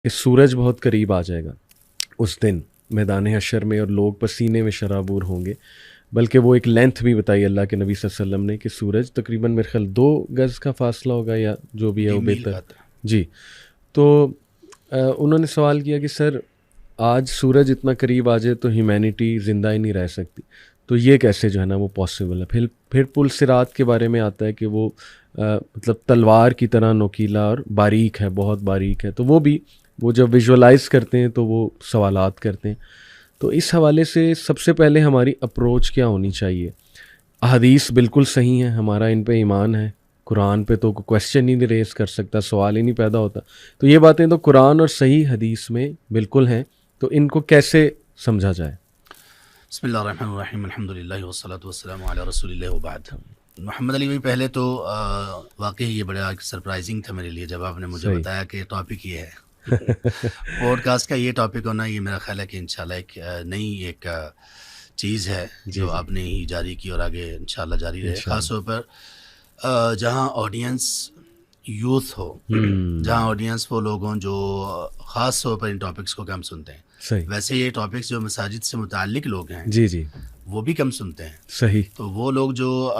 کہ سورج بہت قریب آ جائے گا اس دن میدان حشر میں، اور لوگ پسینے میں شرابور ہوں گے. بلکہ وہ ایک لینتھ بھی بتائی اللہ کے نبی صلی اللہ علیہ وسلم نے کہ سورج تقریباً میرے خیال 2 گز کا فاصلہ ہوگا یا جو بھی ہے وہ بہتر. جی. تو انہوں نے سوال کیا کہ سر آج سورج اتنا قریب آ جائے تو ہیومینٹی زندہ ہی نہیں رہ سکتی، تو یہ کیسے جو ہے نا وہ پاسبل ہے؟ پھر پل صراط کے بارے میں آتا ہے کہ وہ مطلب تلوار کی طرح نوکیلا اور باریک ہے، بہت باریک ہے. تو وہ جب ویژولائز کرتے ہیں تو وہ سوالات کرتے ہیں. تو اس حوالے سے سب سے پہلے ہماری اپروچ کیا ہونی چاہیے؟ احادیث بالکل صحیح ہیں، ہمارا ان پہ ایمان ہے، قرآن پہ تو کوئی کویسچن ہی نہیں ریز کر سکتا، سوال ہی نہیں پیدا ہوتا. تو یہ باتیں تو قرآن اور صحیح حدیث میں بالکل ہیں، تو ان کو کیسے سمجھا جائے؟ بسم اللہ الرحمن الرحیم، الحمدللہ والصلاۃ والسلام علی رسول اللہ وبعد. محمد علی بھائی، پہلے تو واقعی یہ بڑا سرپرائزنگ تھا میرے لیے جب آپ نے مجھے بتایا کہ ٹاپک یہ ہے. پوڈ کاسٹ کا یہ ٹاپک ہونا، یہ میرا خیال ہے کہ انشاءاللہ ایک نئی ایک چیز ہے جو آپ نے ہی جاری کی اور آگے انشاءاللہ جاری رہے، خاص طور پر جہاں آڈینس یوتھ ہو، جہاں آڈینس وہ لوگ ہوں جو خاص طور پر ان ٹاپکس کو کم سنتے ہیں. ویسے یہ ٹاپکس جو مساجد سے متعلق لوگ ہیں جی وہ بھی کم سنتے ہیں. صحیح. تو وہ لوگ جو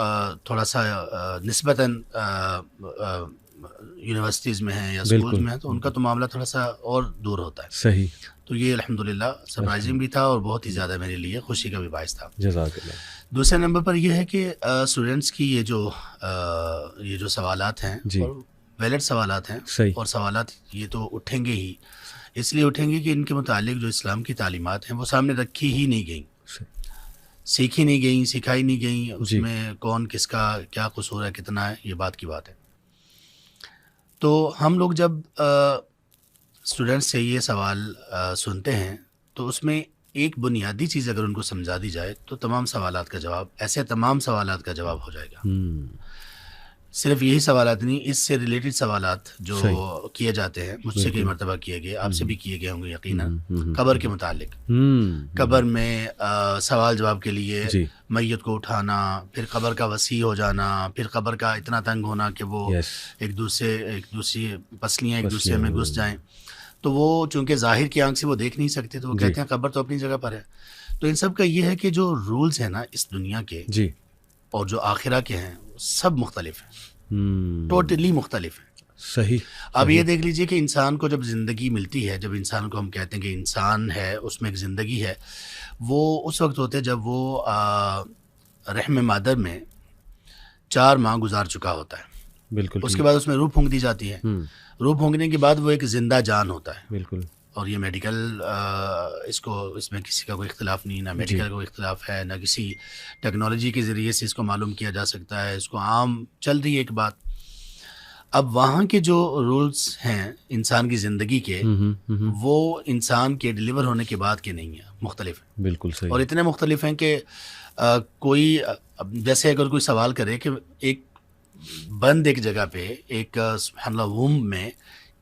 تھوڑا سا نسبتاً یونیورسٹیز میں ہیں یا اسکولز میں ہیں، تو ان کا تو معاملہ تھوڑا سا اور دور ہوتا ہے. صحیح. تو یہ الحمدللہ سرپرائزنگ بھی تھا اور بہت ہی زیادہ میرے لیے خوشی کا بھی باعث تھا. جزاک اللہ. دوسرے نمبر پر یہ ہے کہ اسٹوڈنٹس کی یہ جو سوالات ہیں ویلڈ سوالات ہیں، اور سوالات یہ تو اٹھیں گے ہی، اس لیے اٹھیں گے کہ ان کے متعلق جو اسلام کی تعلیمات ہیں وہ سامنے رکھی ہی نہیں گئیں، سیکھی نہیں گئیں، سکھائی نہیں گئیں. اس میں کون کس کا کیا قصور ہے، کتنا ہے، یہ بات کی بات ہے. تو ہم لوگ جب اسٹوڈنٹس سے یہ سوال سنتے ہیں تو اس میں ایک بنیادی چیز اگر ان کو سمجھا دی جائے تو تمام سوالات کا جواب ہو جائے گا. صرف یہی سوالات نہیں، اس سے ریلیٹڈ سوالات جو کیے جاتے ہیں، مجھ سے کئی مرتبہ کیے گئے، آپ سے بھی کیے گئے ہوں گے یقیناً. قبر کے متعلق، قبر میں سوال جواب کے لیے میت کو اٹھانا، پھر قبر کا وسیع ہو جانا، پھر قبر کا اتنا تنگ ہونا کہ وہ ایک دوسری پسلیاں ایک دوسرے میں گھس جائیں. تو وہ چونکہ ظاہر کی آنکھ سے وہ دیکھ نہیں سکتے تو وہ کہتے ہیں قبر تو اپنی جگہ پر ہے. تو ان سب کا یہ ہے کہ جو رولز ہیں نا اس دنیا کے اور جو آخرہ کے ہیں سب مختلف ہیں، ٹوٹلی مختلف ہیں. صحیح. اب یہ دیکھ لیجئے کہ انسان کو جب زندگی ملتی ہے، جب انسان کو ہم کہتے ہیں کہ انسان ہے، اس میں ایک زندگی ہے، وہ اس وقت ہوتے جب وہ رحم مادر میں 4 ماہ گزار چکا ہوتا ہے. بالکل. اس کے بعد اس میں روح پھونک دی جاتی ہے. روح پھونکنے کے بعد وہ ایک زندہ جان ہوتا ہے. بالکل. اور یہ میڈیکل اس میں کسی کا کوئی اختلاف نہیں، نہ میڈیکل کا کوئی اختلاف ہے، نہ کسی ٹیکنالوجی کے ذریعے سے اس کو معلوم کیا جا سکتا ہے. اس کو عام چل رہی ہے ایک بات. اب وہاں کے جو رولز ہیں انسان کی زندگی کے، وہ انسان کے ڈیلیور ہونے کے بعد کے نہیں ہیں، مختلف ہیں. بالکل صحیح. اور اتنے مختلف ہیں کہ کوئی جیسے اگر کوئی سوال کرے کہ ایک بند ایک جگہ پہ ایک سبحان اللہ ووم میں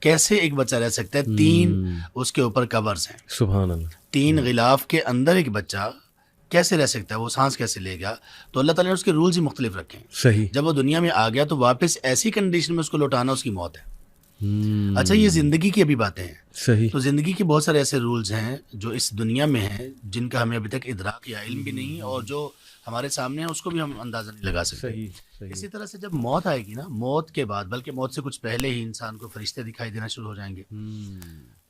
کیسے ایک بچہ رہ سکتا ہے، 3 اس کے اوپر کورز ہیں، سبحان اللہ، 3 غلاف کے اندر ایک بچہ کیسے رہ سکتا ہے، وہ سانس کیسے لے گا؟ تو اللہ تعالیٰ نے اس کے رولز ہی مختلف رکھے ہیں. صحیح. جب وہ دنیا میں آ گیا تو واپس ایسی کنڈیشن میں اس کو لوٹانا اس کی موت ہے. اچھا، یہ زندگی کی ابھی باتیں ہیں. صحیح. تو زندگی کے بہت سارے ایسے رولز ہیں جو اس دنیا میں ہیں جن کا ہمیں ابھی تک ادراک یا علم بھی نہیں، اور جو ہمارے سامنے ہیں اس کو بھی ہم اندازہ نہیں لگا سکتے. اسی طرح سے جب موت آئے گی نا، موت کے بعد بلکہ موت سے کچھ پہلے ہی انسان کو فرشتے دکھائی دینا شروع ہو جائیں گے.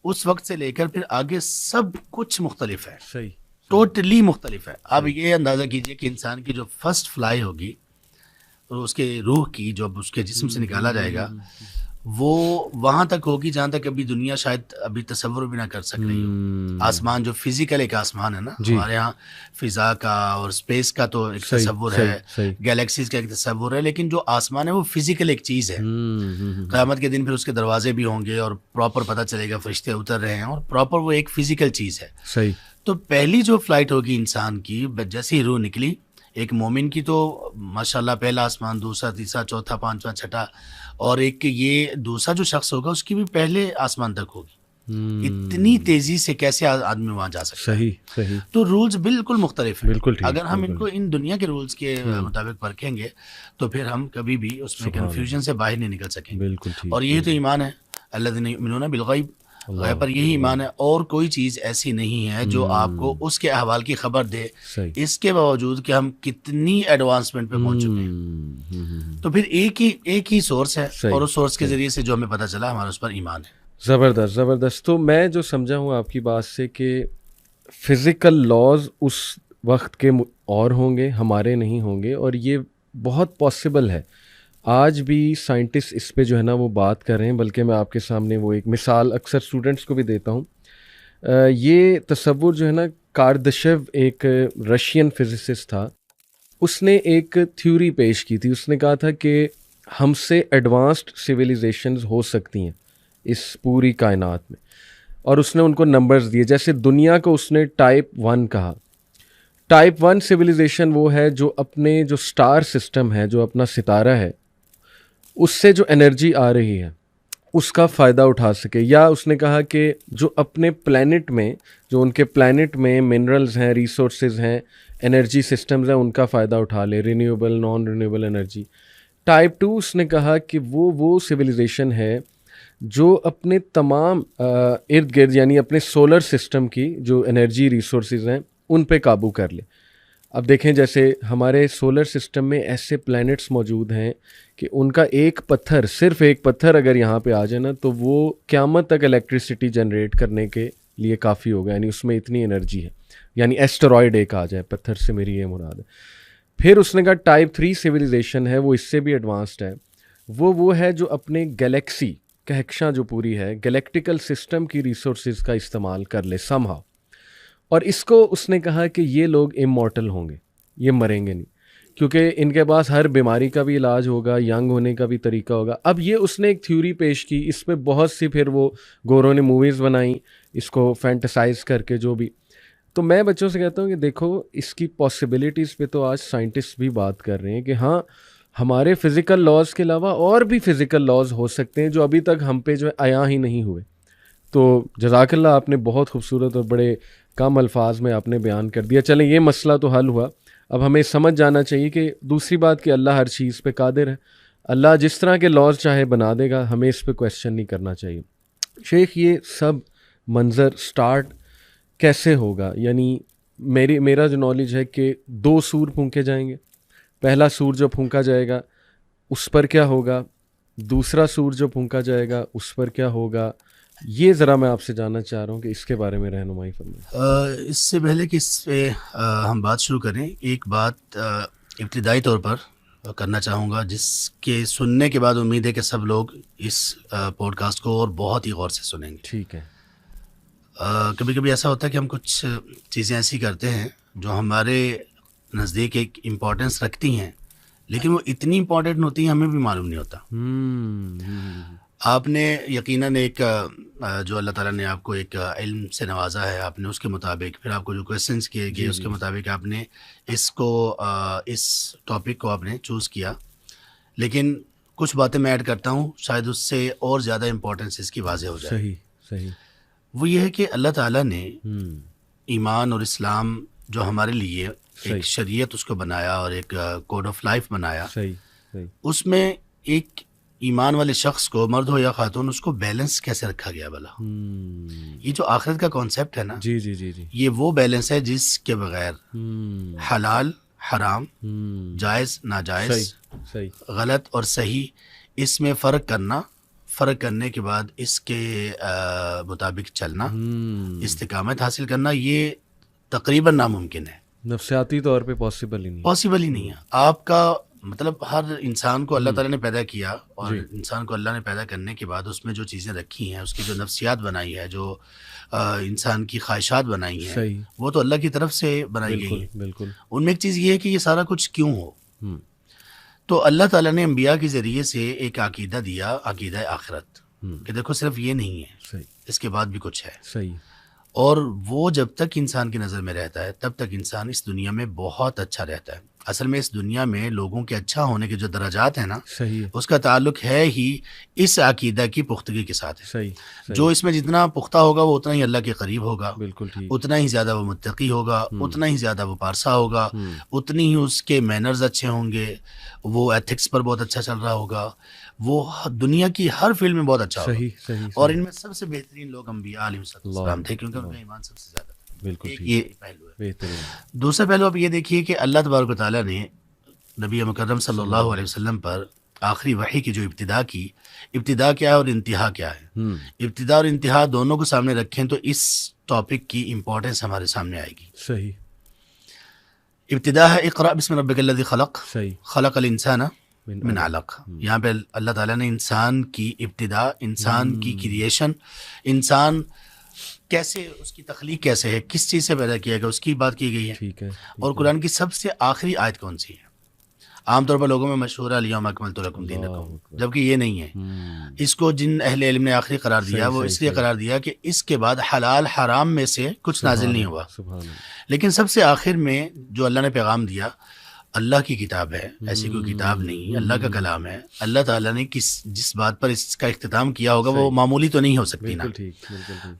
اس وقت سے لے کر پھر آگے سب کچھ مختلف ہے. صحیح. ٹوٹلی مختلف ہے. اب یہ اندازہ کیجئے کہ انسان کی جو فرسٹ فلائی ہوگی اور اس کے روح کی جو اس کے جسم سے نکالا جائے گا، وہ وہاں تک ہوگی جہاں تک ابھی دنیا شاید ابھی تصور بھی نہ کر سک رہی ہو. آسمان جو فزیکل ایک آسمان ہے نا، ہمارے ہاں فضا کا اور اسپیس کا تو ایک تصور ہے، گیلیکسیز کا ایک تصور ہے، لیکن جو آسمان ہے وہ فزیکل ایک چیز ہے. قیامت کے دن پھر اس کے دروازے بھی ہوں گے اور پراپر پتہ چلے گا فرشتے اتر رہے ہیں، اور پراپر وہ ایک فزیکل چیز ہے. صحیح. تو پہلی جو فلائٹ ہوگی انسان کی، جیسے ہی روح نکلی، ایک مومن کی تو ماشاءاللہ پہلا آسمان، دوسرا، تیسرا، چوتھا، پانچواں، چھٹا، اور ایک یہ دوسرا جو شخص ہوگا اس کی بھی پہلے آسمان تک ہوگی. اتنی تیزی سے کیسے آدمی وہاں جا سکتا ہے؟ صحیح. صحیح. تو رولز بالکل مختلف ہیں. بالکل ٹھیک. اگر ہم ان کو ان دنیا کے رولز کے مطابق پرکھیں گے تو پھر ہم کبھی بھی اس میں کنفیوژن سے باہر نہیں نکل سکیں. بالکل ٹھیک. اور یہی تو ایمان ہے، الذین یؤمنون بالغیب، غیب پر یہی ایمان ہے، اور کوئی چیز ایسی نہیں ہے جو آپ کو اس کے احوال کی خبر دے، اس کے باوجود کہ ہم کتنی ایڈوانسمنٹ پہ پہنچ چکے ہیں۔ تو پھر ایک ہی سورس ہے، اور اس سورس کے ذریعے سے جو ہمیں پتہ چلا ہمارا اس پر ایمان ہے۔ زبردست زبردست۔ تو میں جو سمجھا ہوں آپ کی بات سے کہ فزیکل لاز اس وقت کے اور ہوں گے، ہمارے نہیں ہوں گے، اور یہ بہت پاسبل ہے۔ آج بھی سائنٹسٹ اس پہ جو ہے نا وہ بات کر رہے ہیں، بلکہ میں آپ کے سامنے وہ ایک مثال اکثر اسٹوڈنٹس کو بھی دیتا ہوں۔ یہ تصور جو ہے نا، کاردشیو ایک رشین فزسسٹ تھا، اس نے ایک تھیوری پیش کی تھی۔ اس نے کہا تھا کہ ہم سے ایڈوانسڈ سویلائزیشنز ہو سکتی ہیں اس پوری کائنات میں، اور اس نے ان کو نمبرز دیے۔ جیسے دنیا کو اس نے ٹائپ 1 کہا۔ ٹائپ 1 سویلائزیشن وہ ہے جو اپنے جو سٹار سسٹم ہے، جو اپنا ستارہ ہے، اس سے جو انرجی آ رہی ہے اس کا فائدہ اٹھا سکے۔ یا اس نے کہا کہ جو اپنے پلینٹ میں، جو ان کے پلینٹ میں منرلز ہیں، ریسورسز ہیں، انرجی سسٹمز ہیں، ان کا فائدہ اٹھا لے، renewable naan renewable energy. Type 2 اس نے کہا کہ وہ سویلائزیشن ہے جو اپنے تمام ارد گرد، یعنی اپنے سولر سسٹم کی جو انرجی ریسورسز ہیں ان پہ قابو کر لے۔ اب دیکھیں جیسے ہمارے سولر سسٹم میں ایسے پلینٹس موجود ہیں کہ ان کا ایک پتھر، صرف ایک پتھر اگر یہاں پہ آ جائے نا تو وہ قیامت تک الیکٹریسٹی جنریٹ کرنے کے لیے کافی ہوگا، یعنی اس میں اتنی انرجی ہے۔ یعنی ایسٹرائڈ ایک آ جائے، پتھر سے میری یہ مراد ہے۔ پھر اس نے کہا ٹائپ 3 سویلائزیشن ہے، وہ اس سے بھی ایڈوانسڈ ہے۔ وہ ہے جو اپنے گلیکسی کہکشاں جو پوری ہے، گلیکٹیکل سسٹم کی ریسورسز کا استعمال کر لے سم ہاؤ۔ اور اس کو اس نے کہا کہ یہ لوگ امورٹل ہوں گے، یہ مریں گے نہیں، کیونکہ ان کے پاس ہر بیماری کا بھی علاج ہوگا، ینگ ہونے کا بھی طریقہ ہوگا۔ اب یہ اس نے ایک تھیوری پیش کی، اس پہ بہت سی پھر وہ گوروں نے موویز بنائیں اس کو فینٹسائز کر کے جو بھی۔ تو میں بچوں سے کہتا ہوں کہ دیکھو اس کی پاسبلٹیز پہ تو آج سائنٹسٹ بھی بات کر رہے ہیں کہ ہاں ہمارے فزیکل لاز کے علاوہ اور بھی فزیکل لاز ہو سکتے ہیں جو ابھی تک ہم پہ جو ہے عیاں ہی نہیں ہوئے۔ تو جزاک اللہ، آپ نے بہت خوبصورت اور بڑے کم الفاظ میں آپ نے بیان کر دیا۔ چلیں یہ مسئلہ تو حل ہوا، اب ہمیں سمجھ جانا چاہیے کہ دوسری بات کہ اللہ ہر چیز پہ قادر ہے، اللہ جس طرح کے لاز چاہے بنا دے گا، ہمیں اس پہ کویسچن نہیں کرنا چاہیے۔ شیخ یہ سب منظر سٹارٹ کیسے ہوگا؟ یعنی میرا جو نالج ہے کہ 2 سور پھونکے جائیں گے، پہلا سور جو پھونکا جائے گا اس پر کیا ہوگا، دوسرا سور جو پھونکا جائے گا اس پر کیا ہوگا، یہ ذرا میں آپ سے جاننا چاہ رہا ہوں کہ اس کے بارے میں رہنمائی فرمائیں۔ اس سے پہلے کہ اس پہ ہم بات شروع کریں، ایک بات ابتدائی طور پر کرنا چاہوں گا جس کے سننے کے بعد امید ہے کہ سب لوگ اس پوڈ کاسٹ کو اور بہت ہی غور سے سنیں گے۔ ٹھیک ہے۔ کبھی کبھی ایسا ہوتا ہے کہ ہم کچھ چیزیں ایسی کرتے ہیں جو ہمارے نزدیک ایک امپورٹنس رکھتی ہیں، لیکن وہ اتنی امپورٹنٹ ہوتی ہیں ہمیں بھی معلوم نہیں ہوتا۔ آپ نے یقیناً ایک جو اللہ تعالیٰ نے آپ کو ایک علم سے نوازا ہے، آپ نے اس کے مطابق، پھر آپ کو جو کویسچنس کیے گئے اس کے مطابق آپ نے اس ٹاپک کو آپ نے چوز کیا، لیکن کچھ باتیں میں ایڈ کرتا ہوں شاید اس سے اور زیادہ امپورٹنس اس کی واضح ہو جائے۔ صحیح۔ وہ یہ ہے کہ اللہ تعالیٰ نے ایمان اور اسلام جو ہمارے لیے ایک شریعت اس کو بنایا اور ایک کوڈ آف لائف بنایا، اس میں ایک ایمان والے شخص کو، مرد ہو یا خاتون، اس کو بیلنس کیسے رکھا گیا بھلا؟ یہ جو آخرت کا کانسیپٹ ہے نا، جی یہ وہ بیلنس ہے جس کے بغیر حلال حرام، جائز ناجائز، غلط اور صحیح، اس میں فرق کرنے کے بعد اس کے مطابق چلنا، استقامت حاصل کرنا، یہ تقریباً ناممکن ہے، نفسیاتی طور پہ پاسبل ہی نہیں ہے۔ آپ کا مطلب ہر انسان کو اللہ تعالیٰ نے پیدا کیا، اور انسان کو اللہ نے پیدا کرنے کے بعد اس میں جو چیزیں رکھی ہیں، اس کی جو نفسیات بنائی ہے، جو انسان کی خواہشات بنائی ہیں، وہ تو اللہ کی طرف سے بنائی گئی ہیں۔ بالکل۔ ان میں ایک چیز یہ ہے کہ یہ سارا کچھ کیوں ہو، تو اللہ تعالیٰ نے انبیاء کے ذریعے سے ایک عقیدہ دیا، عقیدہ آخرت، کہ دیکھو صرف یہ نہیں ہے، اس کے بعد بھی کچھ ہے۔ اور وہ جب تک انسان کی نظر میں رہتا ہے تب تک انسان اس دنیا میں بہت اچھا رہتا ہے۔ اصل میں اس دنیا میں لوگوں کے اچھا ہونے کے جو درجات ہیں نا، صحیح ہے، اس کا تعلق ہے ہی اس عقیدہ کی پختگی کے ساتھ ہے. صحیح. جو اس میں جتنا پختہ ہوگا وہ اتنا ہی اللہ کے قریب ہوگا، بالکل ٹھیک، اتنا ہی زیادہ وہ متقی ہوگا، اتنا ہی زیادہ وہ پارسا ہوگا، اتنی ہی اس کے مینرز اچھے ہوں گے، وہ ایتھکس پر بہت اچھا چل رہا ہوگا، وہ دنیا کی ہر فیلڈ میں بہت اچھا ہوگا. صحیح صحیح. اور ان میں سب سے بہترین لوگ انبیاء علیہ السلام تھے، کیونکہ ان کا ایمان سب سے زیادہ تھا. بالکل یہ پہلو ہے. بہترین. دوسرا پہلو آپ یہ دیکھیے کہ اللہ تبارک و تعالیٰ نے نبی مکرم صلی اللہ علیہ وسلم پر آخری وحی کی جو ابتدا کی، ابتدا کیا ہے اور انتہا کیا ہے. ابتدا اور انتہا دونوں کو سامنے رکھیں تو اس ٹاپک کی امپورٹنس ہمارے سامنے آئے گی. صحیح. ابتدا ہے اقرأ بسم ربک الذی خلق، صحیح. خلق الانسان من علق. یہاں پہ اللہ تعالیٰ نے انسان کی ابتدا، انسان کی کریشن، انسان کیسے، اس کی تخلیق کیسے ہے، کس چیز سے پیدا کیا گیا، اس کی بات کی گئی ہے. ٹھیک ہے. اور قرآن کی سب سے آخری آیت کون سی ہے؟ عام طور پر لوگوں میں مشہور ہے الیوم اکملت لکم دینکم، جبکہ یہ نہیں ہے. اس کو جن اہل علم نے آخری قرار دیا وہ اس لیے قرار دیا کہ اس کے بعد حلال حرام میں سے کچھ نازل نہیں ہوا. لیکن سب سے آخر میں جو اللہ نے پیغام دیا، اللہ کی کتاب ہے، ایسی کوئی کتاب نہیں، اللہ کا کلام ہے. اللہ تعالیٰ نے جس بات پر اس کا اختتام کیا ہوگا وہ معمولی تو نہیں ہو سکتی نا.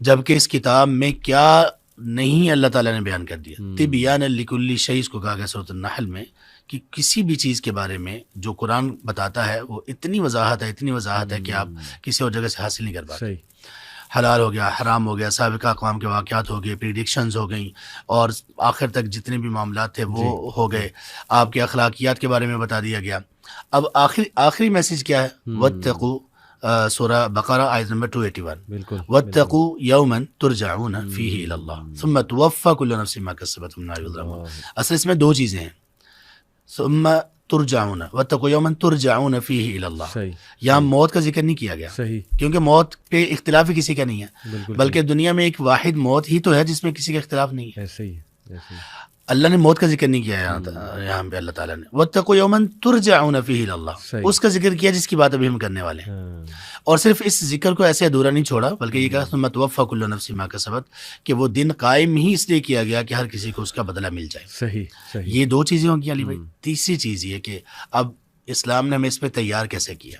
جبکہ اس کتاب میں کیا نہیں اللہ تعالیٰ نے بیان کر دیا. تبیان لکل شیء، اس کو کہا گیا سورۃ النحل میں، کہ کسی بھی چیز کے بارے میں جو قرآن بتاتا ہے وہ اتنی وضاحت ہے، اتنی وضاحت ہے کہ آپ کسی اور جگہ سے حاصل نہیں کر پاتے. حلال ہو گیا، حرام ہو گیا، سابقہ اقوام کے واقعات ہو گئے، پریڈکشنز ہو گئیں، اور آخر تک جتنے بھی معاملات تھے وہ ہو گئے. آپ کے اخلاقیات کے بارے میں بتا دیا گیا. اب آخری میسج کیا ہے؟ واتقوا، سورہ بقرہ آیت نمبر 281. واتقوا یوما ترجعون فیہ الی اللہ ثم توفی کل نفس ما کسبت وهم لا یظلمون. اصل اس میں دو چیزیں ہیں، ثم ترجعون، واتقوا یوما ترجعون فیہ الی اللہ. یہاں موت کا ذکر نہیں کیا گیا، کیونکہ موت پہ اختلاف ہی کسی کا نہیں ہے، بلکہ دنیا میں ایک واحد موت ہی تو ہے جس میں کسی کا اختلاف نہیں ہے. اللہ نے موت کا ذکر نہیں کیا یہاں پہ. اللہ تعالیٰ نے واتقوا یوما ترجعون فیہ الی اللہ، اس کا ذکر کیا جس کی بات ابھی ہم کرنے والے ہیں. اور صرف اس ذکر کو ایسے ادھورا نہیں چھوڑا، بلکہ یہ کہا ثم توفی کل نفس ما کسبت، کہ وہ دن قائم ہی اس لیے کیا گیا کہ ہر کسی کو اس کا بدلہ مل جائے. صحیح. یہ دو چیزیں ہوں گی علی بھائی. تیسری چیز یہ کہ اب اسلام نے ہمیں اس پہ تیار کیسے کیا.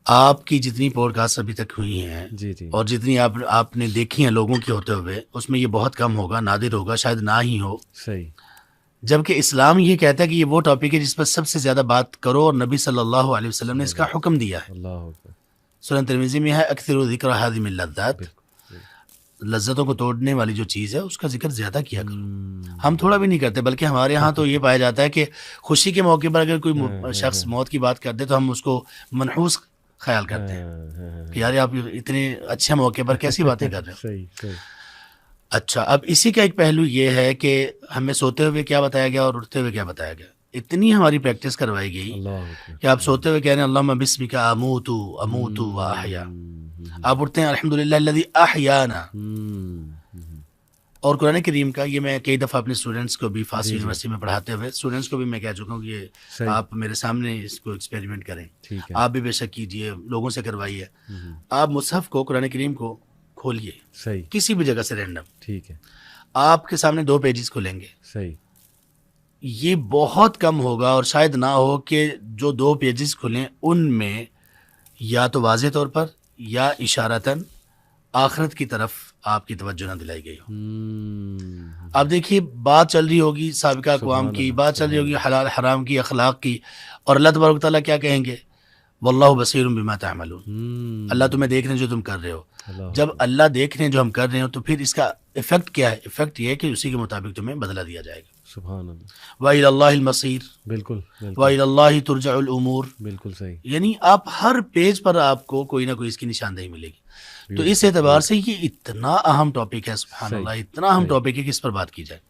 آپ کی جتنی پوڈ کاسٹ ابھی تک ہوئی ہیں اور جتنی آپ نے دیکھی ہیں لوگوں کی ہوتے ہوئے، اس میں یہ بہت کم ہوگا، نادر ہوگا، شاید نہ ہی ہو. صحیح. جبکہ اسلام یہ کہتا ہے کہ یہ وہ ٹاپک ہے جس پر سب سے زیادہ بات کرو، اور نبی صلی اللہ علیہ وسلم نے اس کا حکم دیا ہے. سنن ترمذی میں ہے اکثر ذکر ہذه اللذات، لذتوں کو توڑنے والی جو چیز ہے اس کا ذکر زیادہ کیا کرو. ہم تھوڑا بھی نہیں کرتے، بلکہ ہمارے ہاں تو یہ پایا جاتا ہے کہ خوشی کے موقع پر اگر کوئی شخص موت کی بات کر دے تو ہم اس کو منحوس خیال کرتے ہیں کہ یار آپ اتنے اچھے موقع پر کیسی باتیں کر رہے ہیں. اچھا، اب اسی کا ایک پہلو یہ ہے کہ ہمیں سوتے ہوئے کیا بتایا گیا اور اٹھتے ہوئے کیا بتایا گیا. اتنی ہماری پریکٹس کروائی گئی کہ آپ سوتے ہوئے کہہ رہے ہیں اللہم بسمک اموت و احیا، آپ اٹھتے ہیں الحمدللہ الذی احیانا. اور قرآن کریم کا یہ میں کئی دفعہ اپنے اسٹوڈنٹس کو بھی فاسٹ یونیورسٹی میں پڑھاتے ہوئے اسٹوڈنٹس کو بھی میں کہہ چکا ہوں کہ یہ آپ میرے سامنے اس کو ایکسپیریمنٹ کریں. آپ بھی بے شک کیجئے، لوگوں سے کروائیے. آپ مصحف کو، قرآن کریم کو کھولیے کسی بھی جگہ سے رینڈم، ٹھیک ہے، آپ کے سامنے 2 پیجز کھلیں گے. صحیح. یہ بہت کم ہوگا اور شاید نہ ہو کہ جو 2 پیجز کھلیں ان میں یا تو واضح طور پر یا اشارتاً آخرت کی طرف آپ کی توجہ نہ دلائی گئی ہو. آپ دیکھیے بات چل رہی ہوگی سابقہ اقوام کی، بات چل رہی ہوگی حلال حرام کی، اخلاق کی، اور اللہ تبارک و تعالیٰ کیا کہیں گے؟ واللہ بصیر بما تعملون. اللہ تمہیں دیکھ رہے ہیں جو تم کر رہے ہو. جب اللہ دیکھ رہے ہیں جو ہم کر رہے ہو تو پھر اس کا افیکٹ کیا ہے؟ افیکٹ یہ ہے کہ اسی کے مطابق تمہیں بدلہ دیا جائے گا. سبحان اللہ. وَإِلَى اللَّهِ الْمَصِيرُ. بالکل. وَإِلَى اللَّهِ تُرْجَعُ الْأُمُورُ. بالکل صحیح. یعنی آپ ہر پیج پر آپ کو کوئی نہ کوئی اس کی نشاندہی ملے گی. تو اس اعتبار سے یہ اتنا اہم ٹاپک ہے، سبحان اللہ، اتنا اہم ٹاپک ہے کہ اس پر بات کی جائے.